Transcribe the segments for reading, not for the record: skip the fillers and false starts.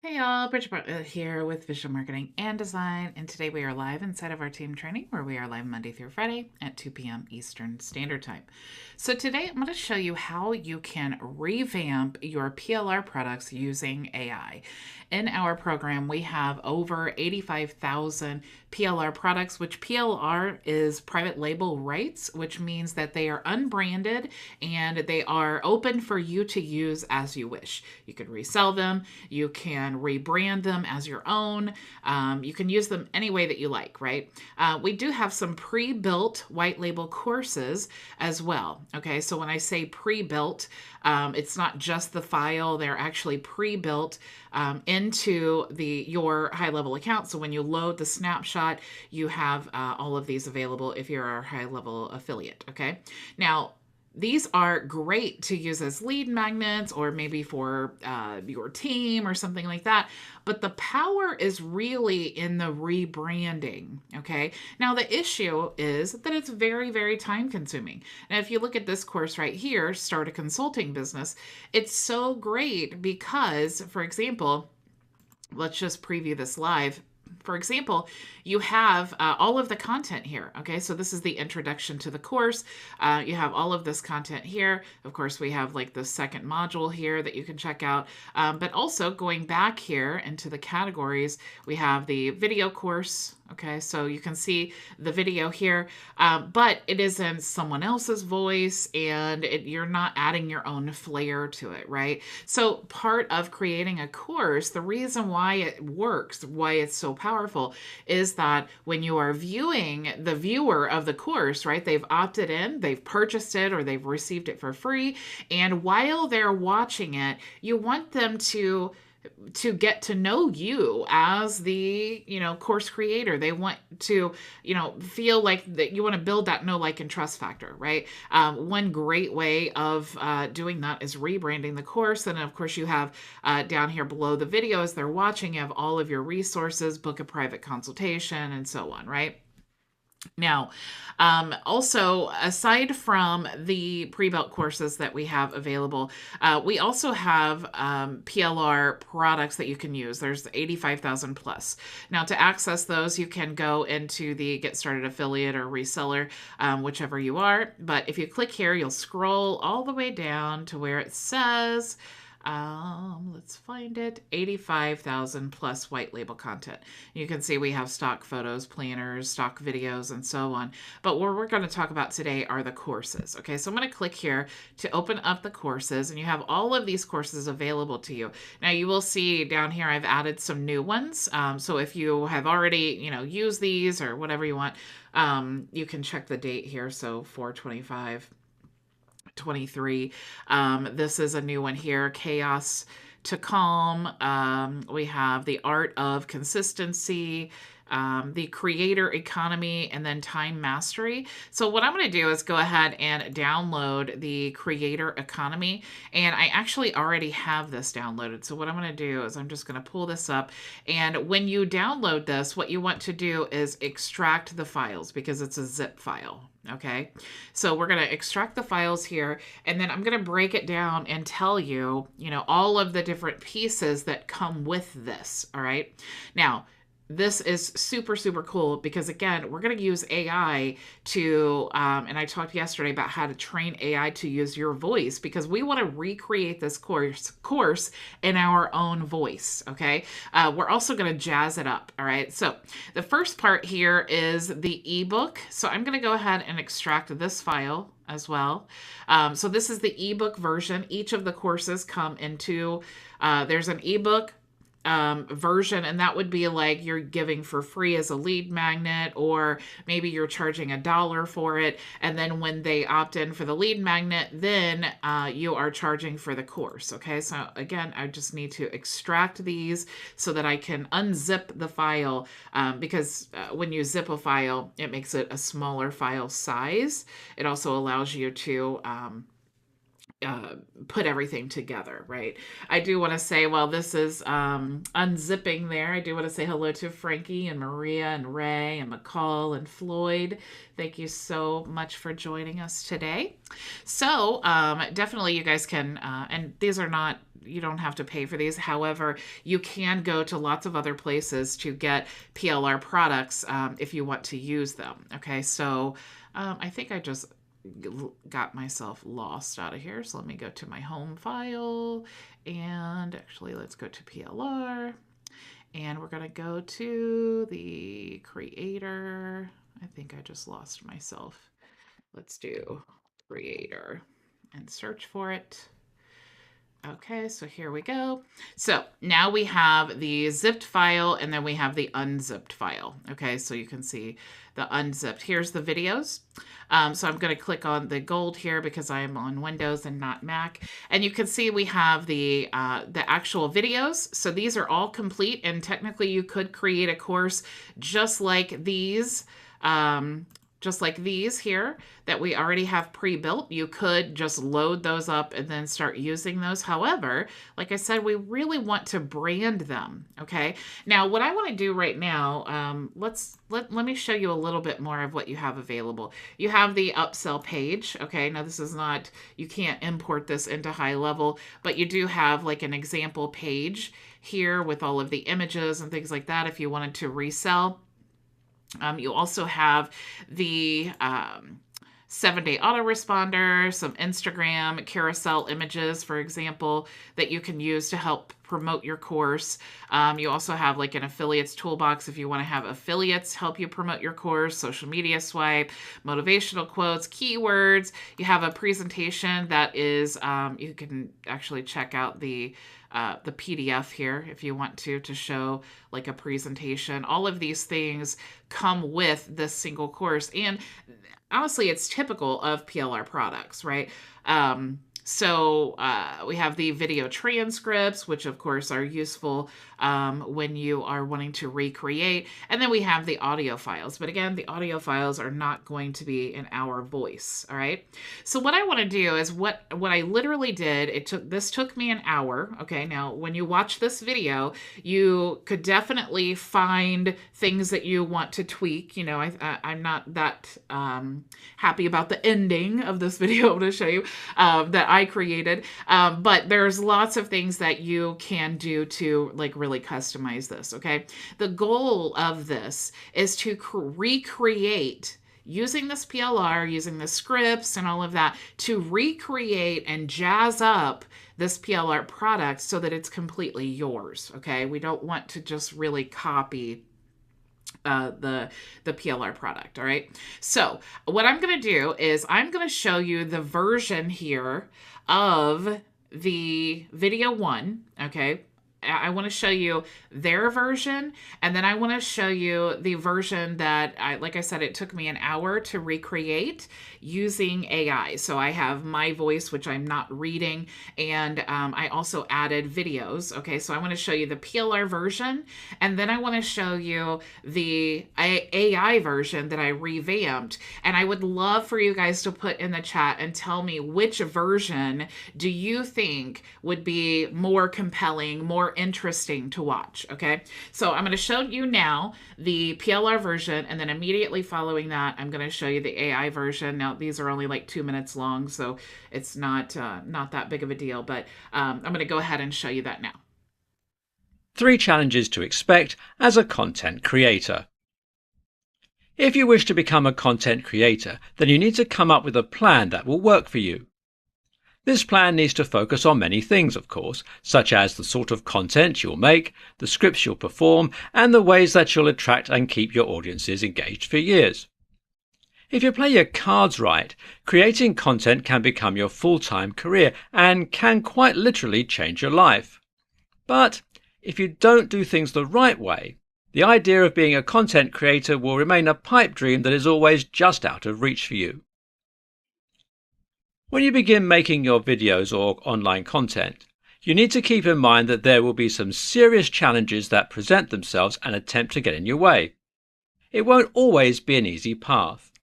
Hey y'all, Bridget Bartlett here with Visual Marketing and Design, and today we are live inside of our team training where we are live Monday through Friday at 2 p.m. Eastern Standard Time. So today I'm going to show you how you can revamp your PLR products using AI. In our program, we have over 85,000 PLR products, which PLR is private label rights, which means that they are unbranded and they are open for you to use as you wish. You can resell them, you can rebrand them as your own, you can use them any way that you like, right? We do have some pre-built white label courses as well. Okay, so when I say pre-built, it's not just the file, they're actually pre-built into your high-level account. So when you load the snapshot, you have all of these available if you're our high-level affiliate, okay? Now, these are great to use as lead magnets or maybe for your team or something like that. But the power is really in the rebranding, okay? Now, the issue is that it's very, very time consuming. And if you look at this course right here, Start a Consulting Business, it's so great because, for example, let's just preview this live. For example, you have all of the content here. Okay, so this is the introduction to the course. You have all of this content here. Of course, we have like the second module here that you can check out. But also going back here into the categories, we have the video course. Okay, so you can see the video here, but it is in someone else's voice and you're not adding your own flair to it, right? So part of creating a course, the reason why it works, why it's so powerful, is that when you are viewing the viewer of the course, right, they've opted in, they've purchased it, or they've received it for free, and while they're watching it, you want them to get to know you as the course creator. They want to feel like that you want to build that know, like, and trust factor, right? One great way of doing that is rebranding the course. And of course you have down here below the video as they're watching, you have all of your resources, book a private consultation, and so on, right? Now, also, aside from the pre-built courses that we have available, we also have PLR products that you can use. There's 85,000 plus. Now, to access those, you can go into the Get Started Affiliate or Reseller, whichever you are. But if you click here, you'll scroll all the way down to where it says, let's find it, 85,000 plus white label content. You can see we have stock photos, planners, stock videos, and so on. But what we're going to talk about today are the courses. Okay, so I'm going to click here to open up the courses, and you have all of these courses available to you. Now you will see down here I've added some new ones. So if you have already, used these or whatever you want, you can check the date here. So 4/25. 23. This is a new one here, Chaos to Calm. We have the Art of Consistency, the Creator Economy, and then Time Mastery. So what I'm going to do is go ahead and download the Creator Economy, and I actually already have this downloaded. So what I'm going to do is I'm just going to pull this up, and when you download this, what you want to do is extract the files because it's a zip file. Okay, so we're going to extract the files here, and then I'm going to break it down and tell you, all of the different pieces that come with this. All right. Now, this is super, super cool because, again, we're going to use AI to, and I talked yesterday about how to train AI to use your voice because we want to recreate this course in our own voice, okay? We're also going to jazz it up, all right? So the first part here is the ebook. So I'm going to go ahead and extract this file as well. So this is the ebook version. Each of the courses come into, there's an ebook version, and that would be like you're giving for free as a lead magnet, or maybe you're charging $1 for it, and then when they opt in for the lead magnet, then you are charging for the course. Okay, so again, I just need to extract these so that I can unzip the file, because when you zip a file, it makes it a smaller file size. It also allows you to put everything together, right? I do want to say, while this is unzipping there, I do want to say hello to Frankie and Maria and Ray and McCall and Floyd. Thank you so much for joining us today. So definitely you guys can, and these are not you don't have to pay for these. However, you can go to lots of other places to get PLR products if you want to use them. Okay, so I think I just got myself lost out of here. So let me go to my home file, and actually let's go to PLR, and we're going to go to the creator. I think I just lost myself. Let's do creator and search for it. Okay, so here we go. So now we have the zipped file, and then we have the unzipped file. Okay, so you can see the unzipped. Here's the videos. So I'm going to click on the gold here because I'm on Windows and not Mac. And you can see we have the actual videos. So these are all complete, and technically you could create a course just like these. Just like these here that we already have pre-built. You could just load those up and then start using those. However, like I said, we really want to brand them, okay? Now, what I want to do right now, let me show you a little bit more of what you have available. You have the upsell page, okay? Now, this is not, you can't import this into high level, but you do have like an example page here with all of the images and things like that if you wanted to resell. You also have the 7-day autoresponder, some Instagram carousel images, for example, that you can use to help promote your course. You also have like an affiliates toolbox if you want to have affiliates help you promote your course, social media swipe, motivational quotes, keywords. You have a presentation that is, you can actually check out the PDF here if you want to show like a presentation. All of these things come with this single course, and honestly, it's typical of PLR products, right? So we have the video transcripts, which of course are useful when you are wanting to recreate. And then we have the audio files. But again, the audio files are not going to be in our voice, all right? So what I want to do is what I literally did, this took me an hour, okay? Now, when you watch this video, you could definitely find things that you want to tweak. You know, I'm not that happy about the ending of this video I'm going to show you that I created. But there's lots of things that you can do to like really customize this, okay? The goal of this is to recreate using this PLR, using the scripts and all of that to recreate and jazz up this PLR product so that it's completely yours, okay? We don't want to just really copy the PLR product, all right? So what I'm going to do is I'm going to show you the version here of the video one, okay? I want to show you their version, and then I want to show you the version that, like I said, it took me an hour to recreate using AI. So I have my voice, which I'm not reading, and I also added videos. Okay, so I want to show you the PLR version, and then I want to show you the AI version that I revamped. And I would love for you guys to put in the chat and tell me which version do you think would be more compelling, more interesting to watch, okay? So I'm going to show you now the PLR version, and then immediately following that, I'm going to show you the AI version. Now, these are only like 2 minutes long, so it's not that big of a deal, but I'm going to go ahead and show you that now. 3 challenges to expect as a content creator. If you wish to become a content creator, then you need to come up with a plan that will work for you. This plan needs to focus on many things, of course, such as the sort of content you'll make, the scripts you'll perform, and the ways that you'll attract and keep your audiences engaged for years. If you play your cards right, creating content can become your full-time career and can quite literally change your life. But if you don't do things the right way, the idea of being a content creator will remain a pipe dream that is always just out of reach for you. When you begin making your videos or online content, you need to keep in mind that there will be some serious challenges that present themselves and attempt to get in your way. It won't always be an easy path.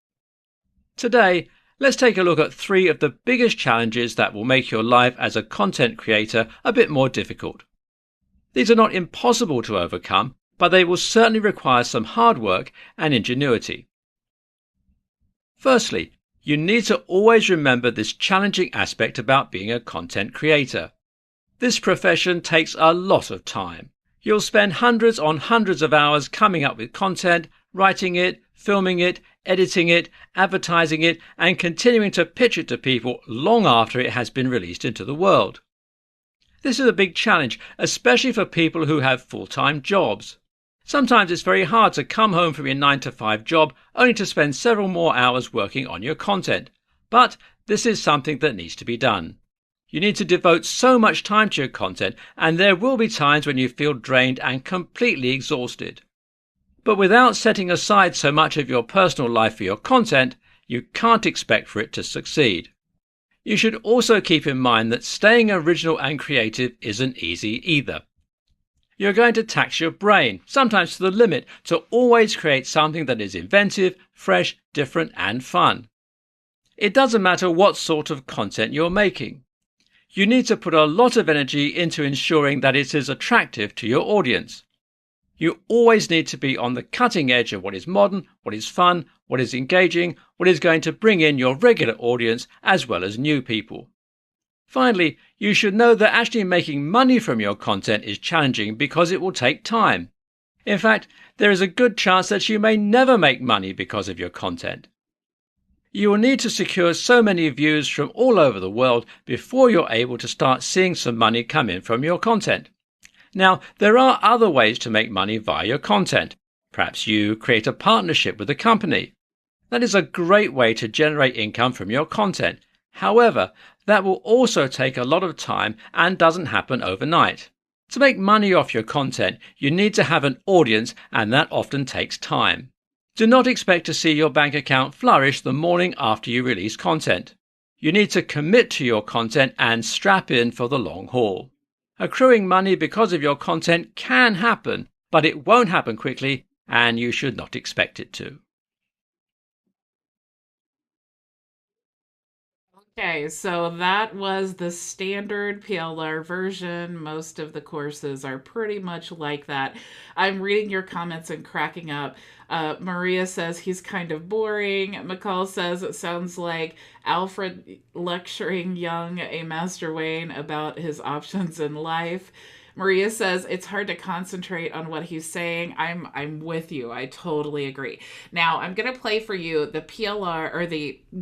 Today, let's take a look at 3 of the biggest challenges that will make your life as a content creator a bit more difficult. These are not impossible to overcome, but they will certainly require some hard work and ingenuity. Firstly, you need to always remember this challenging aspect about being a content creator. This profession takes a lot of time. You'll spend hundreds on hundreds of hours coming up with content, writing it, filming it, editing it, advertising it, and continuing to pitch it to people long after it has been released into the world. This is a big challenge, especially for people who have full-time jobs. Sometimes it's very hard to come home from your 9-to-5 job only to spend several more hours working on your content. But this is something that needs to be done. You need to devote so much time to your content, and there will be times when you feel drained and completely exhausted. But without setting aside so much of your personal life for your content, you can't expect for it to succeed. You should also keep in mind that staying original and creative isn't easy either. You're going to tax your brain, sometimes to the limit, to always create something that is inventive, fresh, different, and fun. It doesn't matter what sort of content you're making. You need to put a lot of energy into ensuring that it is attractive to your audience. You always need to be on the cutting edge of what is modern, what is fun, what is engaging, what is going to bring in your regular audience as well as new people. Finally, you should know that actually making money from your content is challenging because it will take time. In fact, there is a good chance that you may never make money because of your content. You will need to secure so many views from all over the world before you're able to start seeing some money come in from your content. Now, there are other ways to make money via your content. Perhaps you create a partnership with a company. That is a great way to generate income from your content. However, that will also take a lot of time and doesn't happen overnight. To make money off your content, you need to have an audience, and that often takes time. Do not expect to see your bank account flourish the morning after you release content. You need to commit to your content and strap in for the long haul. Accruing money because of your content can happen, but it won't happen quickly, and you should not expect it to. Okay, so that was the standard PLR version. Most of the courses are pretty much like that. I'm reading your comments and cracking up. Maria says he's kind of boring. McCall says it sounds like Alfred lecturing young A. Master Wayne about his options in life. Maria says it's hard to concentrate on what he's saying. I'm with you. I totally agree. Now I'm gonna play for you the PLR or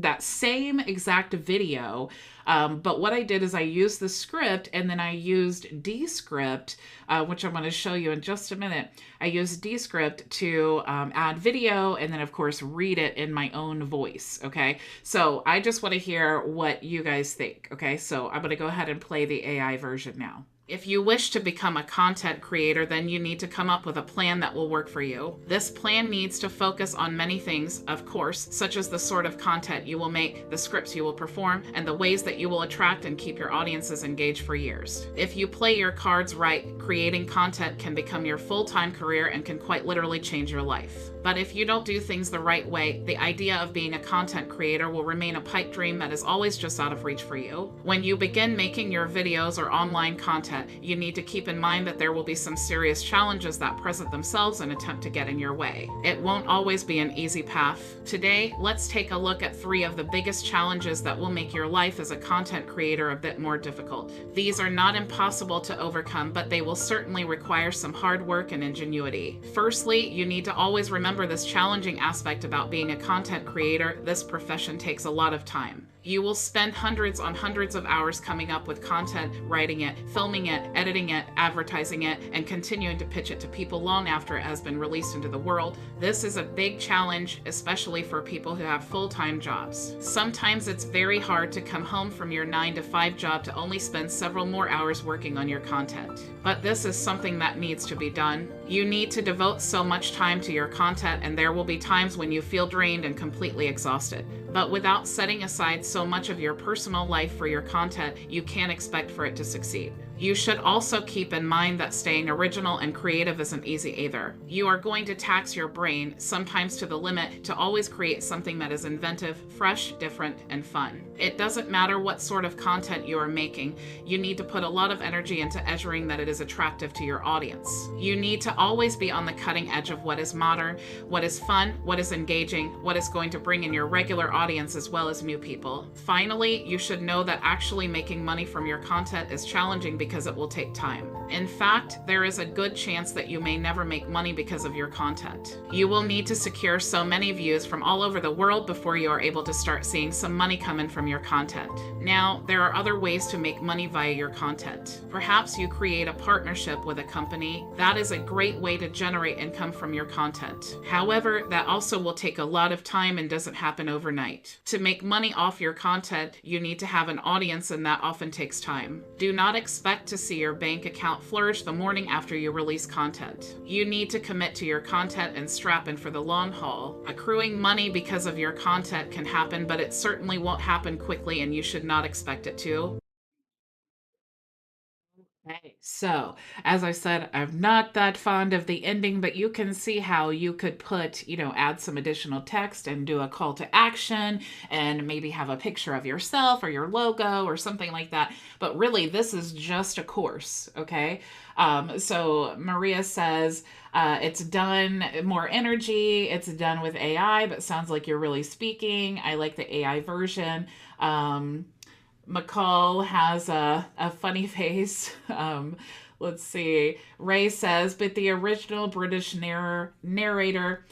that same exact video, but what I did is I used the script and then I used Descript, which I'm going to show you in just a minute. I used Descript to add video and then of course read it in my own voice. Okay, so I just want to hear what you guys think. Okay, so I'm going to go ahead and play the AI version now. If you wish to become a content creator, then you need to come up with a plan that will work for you. This plan needs to focus on many things, of course, such as the sort of content you will make, the scripts you will perform, and the ways that you will attract and keep your audiences engaged for years. If you play your cards right, creating content can become your full-time career and can quite literally change your life. But if you don't do things the right way, the idea of being a content creator will remain a pipe dream that is always just out of reach for you. When you begin making your videos or online content, you need to keep in mind that there will be some serious challenges that present themselves and attempt to get in your way. It won't always be an easy path. Today, let's take a look at 3 of the biggest challenges that will make your life as a content creator a bit more difficult. These are not impossible to overcome, but they will certainly require some hard work and ingenuity. Firstly, you need to always remember this challenging aspect about being a content creator. This profession takes a lot of time. You will spend hundreds on hundreds of hours coming up with content, writing it, filming it, editing it, advertising it, and continuing to pitch it to people long after it has been released into the world. This is a big challenge, especially for people who have full-time jobs. Sometimes it's very hard to come home from your 9-to-5 job to only spend several more hours working on your content. But this is something that needs to be done. You need to devote so much time to your content, and there will be times when you feel drained and completely exhausted. But without setting aside so much of your personal life for your content, you can't expect for it to succeed. You should also keep in mind that staying original and creative isn't easy either. You are going to tax your brain, sometimes to the limit, to always create something that is inventive, fresh, different, and fun. It doesn't matter what sort of content you are making, you need to put a lot of energy into ensuring that it is attractive to your audience. You need to always be on the cutting edge of what is modern, what is fun, what is engaging, what is going to bring in your regular audience as well as new people. Finally, you should know that actually making money from your content is challenging because it will take time. In fact, there is a good chance that you may never make money because of your content. You will need to secure so many views from all over the world before you are able to start seeing some money coming from your content. Now, there are other ways to make money via your content. Perhaps you create a partnership with a company. That is a great way to generate income from your content. However, that also will take a lot of time and doesn't happen overnight. To make money off your content, you need to have an audience, and that often takes time. Do not expect to see your bank account flourish the morning after you release content. You need to commit to your content and strap in for the long haul. Accruing money because of your content can happen, but it certainly won't happen quickly, and you should not expect it to. Okay, so as I said, I'm not that fond of the ending, but you can see how you could put, add some additional text and do a call to action and maybe have a picture of yourself or your logo or something like that. But really, this is just a course, okay? So Maria says, it's done more energy, it's done with AI, but sounds like you're really speaking. I like the AI version. McCall has a funny face. Let's see. Ray says, but the original British narrator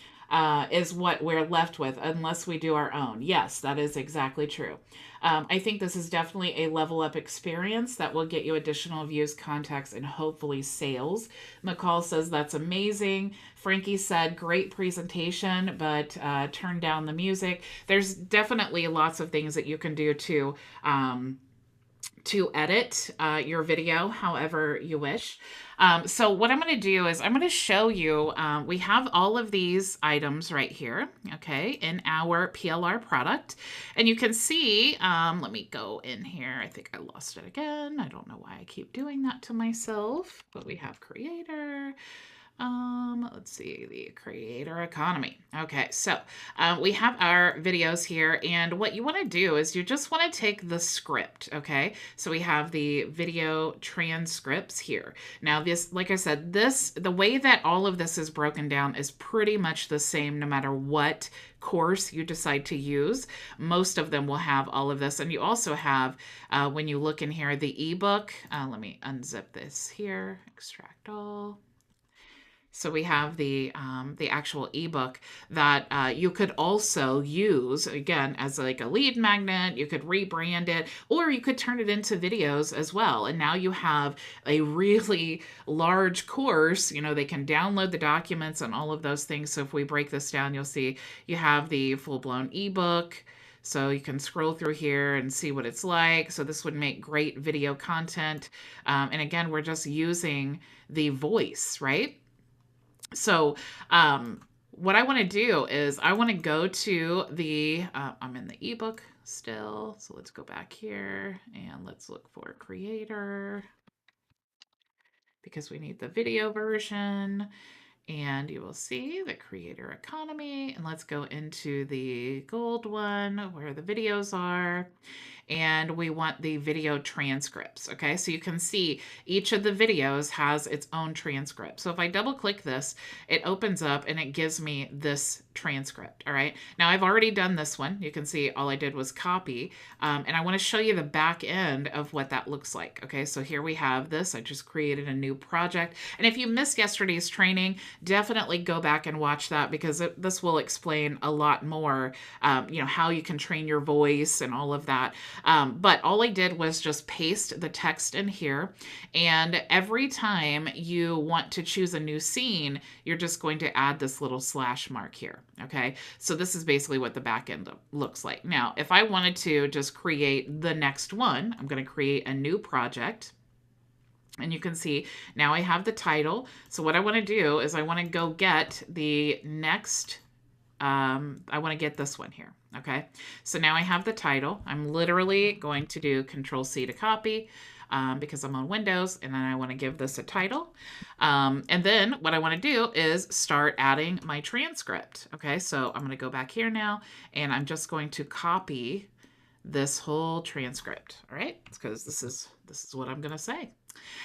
is what we're left with unless we do our own. Yes, that is exactly true. I think this is definitely a level up experience that will get you additional views, contacts, and hopefully sales. McCall says that's amazing. Frankie said, great presentation, but turn down the music. There's definitely lots of things that you can do to edit your video however you wish. So what I'm going to do is I'm going to show you, we have all of these items right here, okay, in our PLR product. And you can see, let me go in here. I think I lost it again. I don't know why I keep doing that to myself, but we have creator. Let's see, the creator economy. Okay, so we have our videos here, and what you want to do is you just want to take the script, okay? So we have the video transcripts here. Now this, like I said, the way that all of this is broken down is pretty much the same no matter what course you decide to use. Most of them will have all of this, and you also have, when you look in here, the ebook. Let me unzip this here, extract all. So we have the actual ebook that you could also use, again, as like a lead magnet. You could rebrand it, or you could turn it into videos as well. And now you have a really large course. They can download the documents and all of those things. So if we break this down, you'll see you have the full-blown ebook. So you can scroll through here and see what it's like. So this would make great video content. And again, we're just using the voice, right? So what I want to do is I want to go to the, I'm in the ebook still. So let's go back here and let's look for creator because we need the video version. And you will see the creator economy. And let's go into the gold one where the videos are. And we want the video transcripts. Okay, so you can see each of the videos has its own transcript. So if I double click this, it opens up and it gives me this transcript. All right, now I've already done this one. You can see all I did was copy, and I want to show you the back end of what that looks like. Okay, so here we have this. I just created a new project, and if you missed yesterday's training, definitely go back and watch that because this will explain a lot more, how you can train your voice and all of that. But all I did was just paste the text in here, and every time you want to choose a new scene, you're just going to add this little slash mark here. Okay, so this is basically what the back end looks like. Now, if I wanted to just create the next one, I'm going to create a new project. And you can see now I have the title. So what I want to do is I want to go get the next, I want to get this one here. Okay, so now I have the title. I'm literally going to do Control-C to copy because I'm on Windows, and then I want to give this a title. And then what I want to do is start adding my transcript. Okay, so I'm going to go back here now, and I'm just going to copy this whole transcript. All right, because this is what I'm going to say.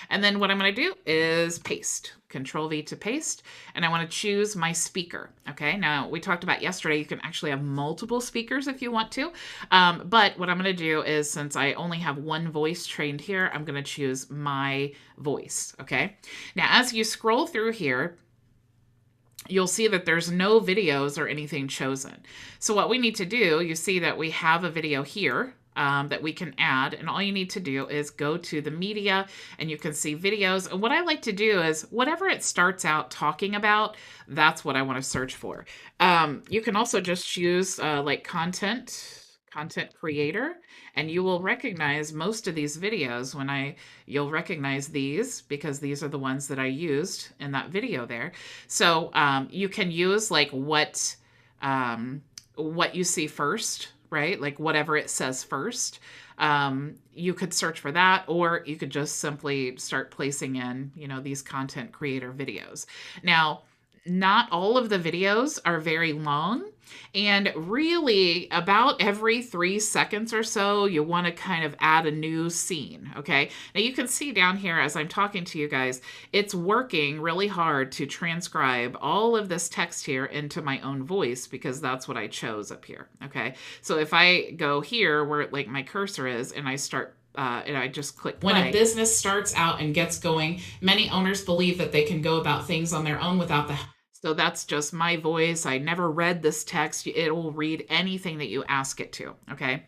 And then what I'm going to do is paste. Control V to paste. And I want to choose my speaker. Okay, now we talked about yesterday, you can actually have multiple speakers if you want to. But what I'm going to do is, since I only have one voice trained here, I'm going to choose my voice. Okay, now as you scroll through here, you'll see that there's no videos or anything chosen. So what we need to do, you see that we have a video here that we can add, and all you need to do is go to the media and you can see videos. And what I like to do is whatever it starts out talking about, that's what I want to search for. You can also just choose like content creator, and you will recognize most of these videos you'll recognize these because these are the ones that I used in that video there. So you can use like what you see first, right? Like whatever it says first. You could search for that, or you could just simply start placing in, these content creator videos. Now, not all of the videos are very long, and really about every 3 seconds or so, you want to kind of add a new scene. Okay. Now you can see down here as I'm talking to you guys, it's working really hard to transcribe all of this text here into my own voice because that's what I chose up here. Okay. So if I go here where like my cursor is and I start and I just click play. When a business starts out and gets going, many owners believe that they can go about things on their own without the... So that's just my voice. I never read this text. It will read anything that you ask it to, okay?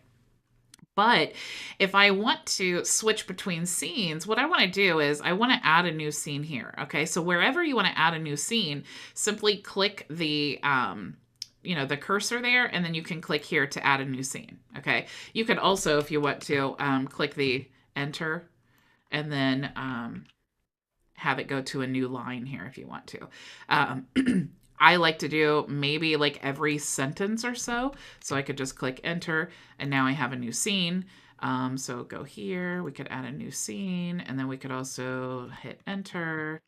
But if I want to switch between scenes, what I want to do is I want to add a new scene here, okay? So wherever you want to add a new scene, simply click the... the cursor there, and then you can click here to add a new scene. Okay. You could also, if you want to, click the enter and then have it go to a new line here if you want to. I like to do maybe like every sentence or so. So I could just click enter and now I have a new scene. So go here, we could add a new scene, and then we could also hit enter.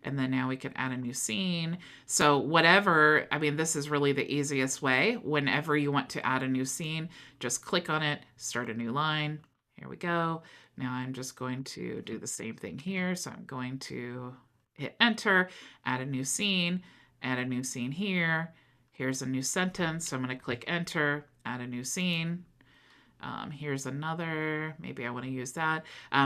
And then now we could add a new scene. So whatever, I mean, this is really the easiest way. Whenever you want to add a new scene, just click on it, start a new line. Here we go. Now I'm just going to do the same thing here. So I'm going to hit enter, add a new scene here. Here's a new sentence. So I'm going to click enter, add a new scene. Here's another, maybe I want to use that,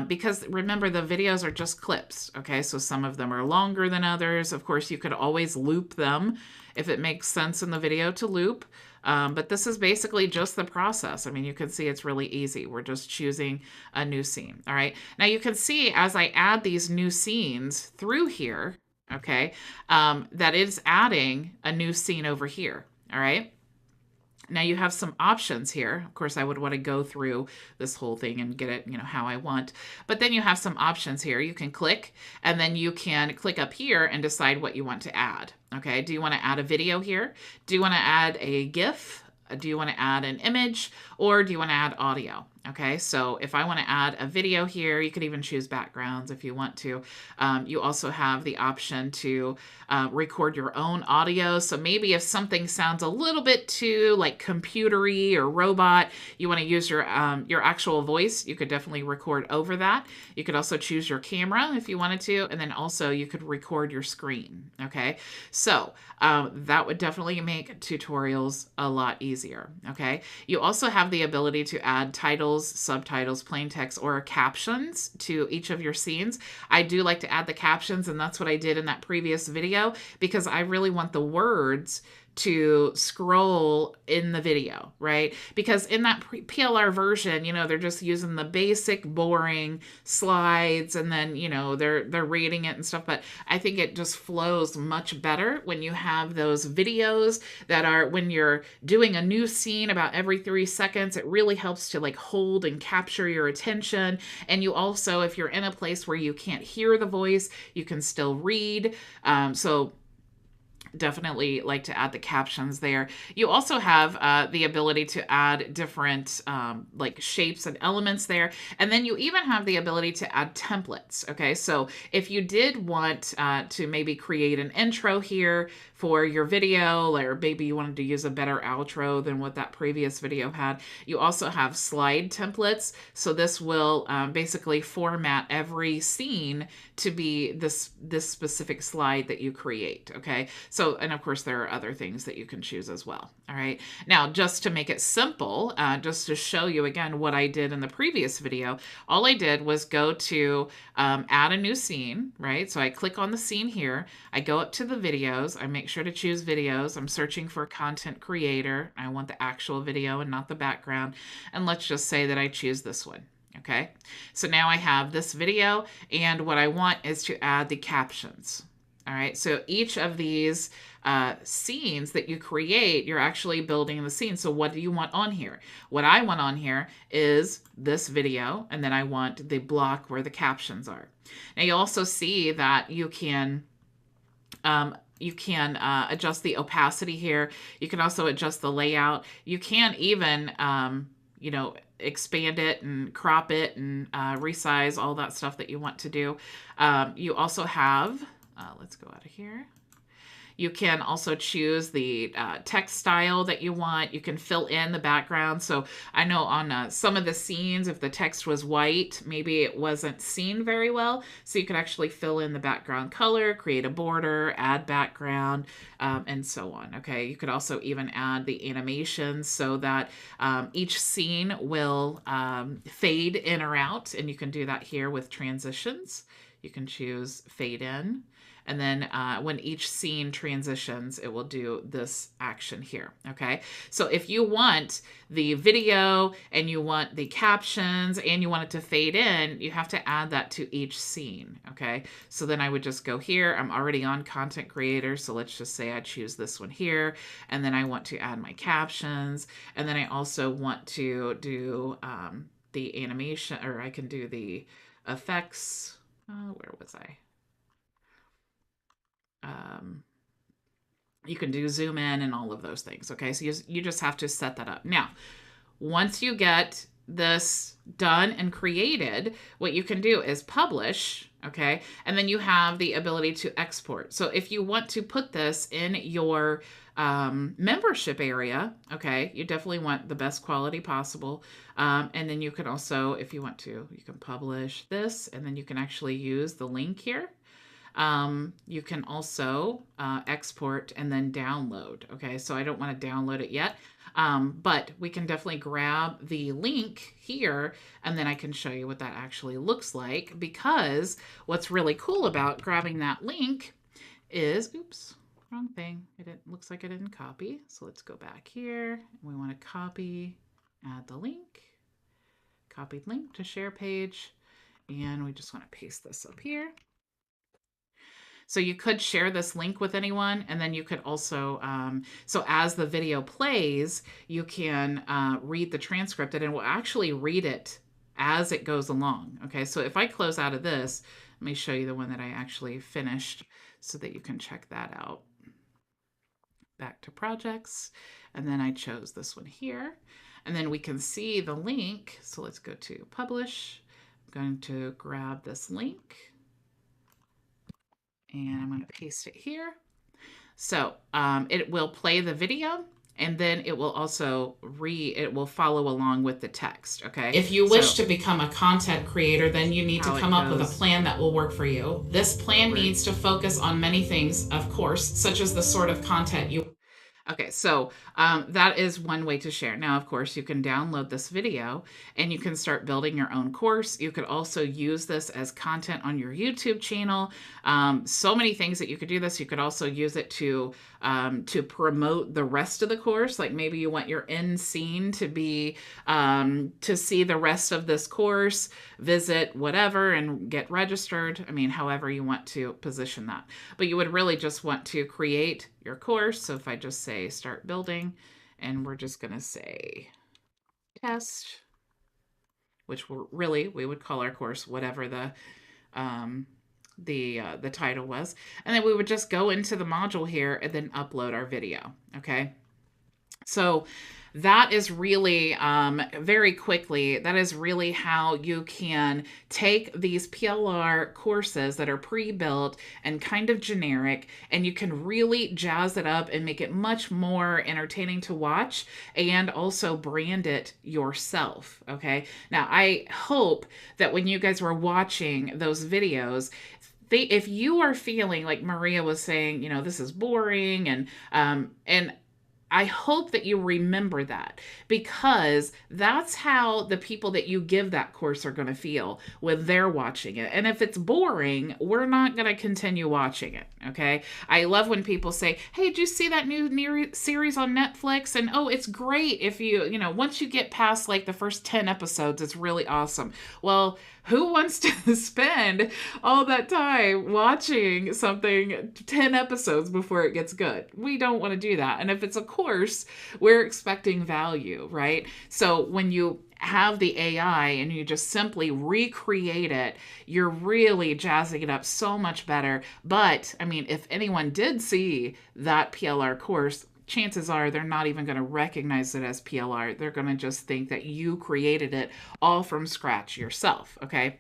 because remember the videos are just clips. Okay. So some of them are longer than others. Of course, you could always loop them if it makes sense in the video to loop. But this is basically just the process. I mean, you can see it's really easy. We're just choosing a new scene. All right. Now you can see as I add these new scenes through here, okay, that is adding a new scene over here. All right. Now you have some options here. Of course, I would want to go through this whole thing and get it, how I want. But then you have some options here. You can click, and then you can click up here and decide what you want to add. Okay, do you want to add a video here? Do you want to add a GIF? Do you want to add an image, or do you want to add audio? Okay, so if I want to add a video here, you could even choose backgrounds if you want to. You also have the option to record your own audio. So maybe if something sounds a little bit too like computery or robot, you want to use your actual voice, you could definitely record over that. You could also choose your camera if you wanted to, and then also you could record your screen. Okay, so that would definitely make tutorials a lot easier. Okay, you also have the ability to add titles, subtitles, plain text, or captions to each of your scenes. I do like to add the captions, and that's what I did in that previous video because I really want the words to scroll in the video, right? Because in that PLR version, they're just using the basic boring slides, and then, they're reading it and stuff. But I think it just flows much better when you have those videos that are, when you're doing a new scene about every 3 seconds, it really helps to like hold and capture your attention. And you also, if you're in a place where you can't hear the voice, you can still read. So definitely like to add the captions there. You also have the ability to add different like shapes and elements there. And then you even have the ability to add templates. Okay, so if you did want to maybe create an intro here for your video, or maybe you wanted to use a better outro than what that previous video had, you also have slide templates. So this will basically format every scene to be this specific slide that you create. Okay, so, and of course there are other things that you can choose as well. All right, now just to make it simple, just to show you again what I did in the previous video, all I did was go to add a new scene, right? So I click on the scene here, I go up to the videos, I make sure to choose videos, I'm searching for content creator, I want the actual video and not the background, and let's just say that I choose this one. Okay, so now I have this video, and what I want is to add the captions. All right, so each of these scenes that you create, you're actually building the scene. So what do you want on here? What I want on here is this video, and then I want the block where the captions are. Now you also see that you can adjust the opacity here. You can also adjust the layout. You can even, you know, expand it and crop it and resize all that stuff that you want to do. You also have, let's go out of here. You can also choose the text style that you want. You can fill in the background. So I know on some of the scenes, if the text was white, maybe it wasn't seen very well. So you can actually fill in the background color, create a border, add background, and so on. Okay, you could also even add the animations so that each scene will fade in or out. And you can do that here with transitions. You can choose fade in. And then when each scene transitions, it will do this action here, okay? So if you want the video and you want the captions and you want it to fade in, you have to add that to each scene, okay? So then I would just go here. I'm already on content creator, so let's just say I choose this one here, and then I want to add my captions, and then I also want to do the animation, or I can do the effects. Where was I? You can do zoom in and all of those things. Okay, so you just have to set that up. Now, once you get this done and created, what you can do is publish, okay, and then you have the ability to export. So if you want to put this in your membership area, okay, you definitely want the best quality possible. And then you can also, if you want to, you can publish this, and then you can actually use the link here. You can also export and then download. Okay, so I don't want to download it yet, but we can definitely grab the link here, and then I can show you what that actually looks like, because what's really cool about grabbing that link is, oops, wrong thing. Looks like I didn't copy. So let's go back here. We want to copy, add the link, copied link to share page, and we just want to paste this up here. So you could share this link with anyone, and then you could also, so as the video plays, you can read the transcript, and it will actually read it as it goes along. Okay, so if I close out of this, let me show you the one that I actually finished so that you can check that out. Back to projects, and then I chose this one here, and then we can see the link. So let's go to publish. I'm going to grab this link, and I'm going to paste it here. So it will play the video, and then it will also it will follow along with the text, okay? If you wish to become a content creator, then you need to come up with a plan that will work for you. This plan needs to focus on many things, of course, such as the sort of content you... Okay, so that is one way to share. Now, of course, you can download this video and you can start building your own course. You could also use this as content on your YouTube channel. So many things that you could do this. You could also use it to promote the rest of the course. Like maybe you want your end scene to be to see the rest of this course, visit whatever and get registered. I mean, however you want to position that. But you would really just want to create your course. So if I just say start building, and we're just going to say test, which we would call our course whatever the the title was. And then we would just go into the module here and then upload our video. Okay. So that is really, very quickly, that is really how you can take these PLR courses that are pre-built and kind of generic, and you can really jazz it up and make it much more entertaining to watch, and also brand it yourself. Okay. Now, I hope that when you guys were watching those videos, if you are feeling like Maria was saying, this is boring, and I hope that you remember that, because that's how the people that you give that course are going to feel when they're watching it. And if it's boring, we're not going to continue watching it. Okay. I love when people say, hey, did you see that new series on Netflix? And oh, it's great if once you get past like the first 10 episodes, it's really awesome. Well, who wants to spend all that time watching something 10 episodes before it gets good? We don't want to do that. And if it's a course, we're expecting value, right? So when you have the AI and you just simply recreate it, you're really jazzing it up so much better. But I mean, if anyone did see that PLR course, chances are they're not even going to recognize it as PLR. They're going to just think that you created it all from scratch yourself. Okay.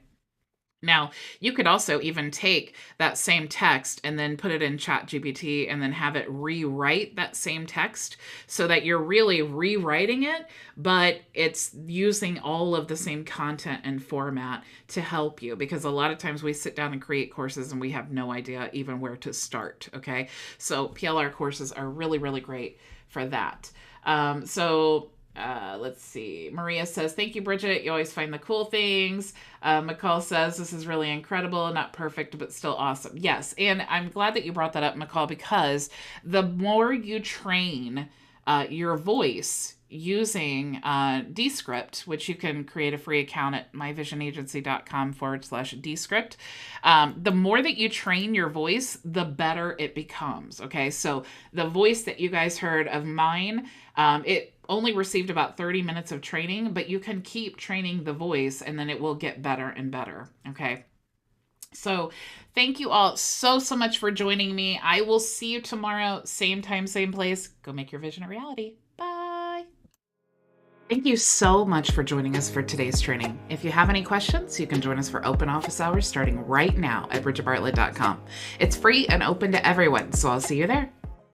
Now, you could also even take that same text and then put it in ChatGPT and then have it rewrite that same text so that you're really rewriting it, but it's using all of the same content and format to help you, because a lot of times we sit down and create courses and we have no idea even where to start. Okay. So PLR courses are really, really great for that. Let's see. Maria says, thank you, Bridget. You always find the cool things. McCall says, this is really incredible. Not perfect, but still awesome. Yes. And I'm glad that you brought that up, McCall, because the more you train your voice using Descript, which you can create a free account at myvisionagency.com/Descript. The more that you train your voice, the better it becomes. Okay. So the voice that you guys heard of mine, it only received about 30 minutes of training, but you can keep training the voice and then it will get better and better. Okay. So thank you all so much for joining me. I will see you tomorrow, same time, same place. Go make your vision a reality. Bye. Thank you so much for joining us for today's training. If you have any questions, you can join us for open office hours starting right now at bridgetbartlett.com. It's free and open to everyone, so I'll see you there.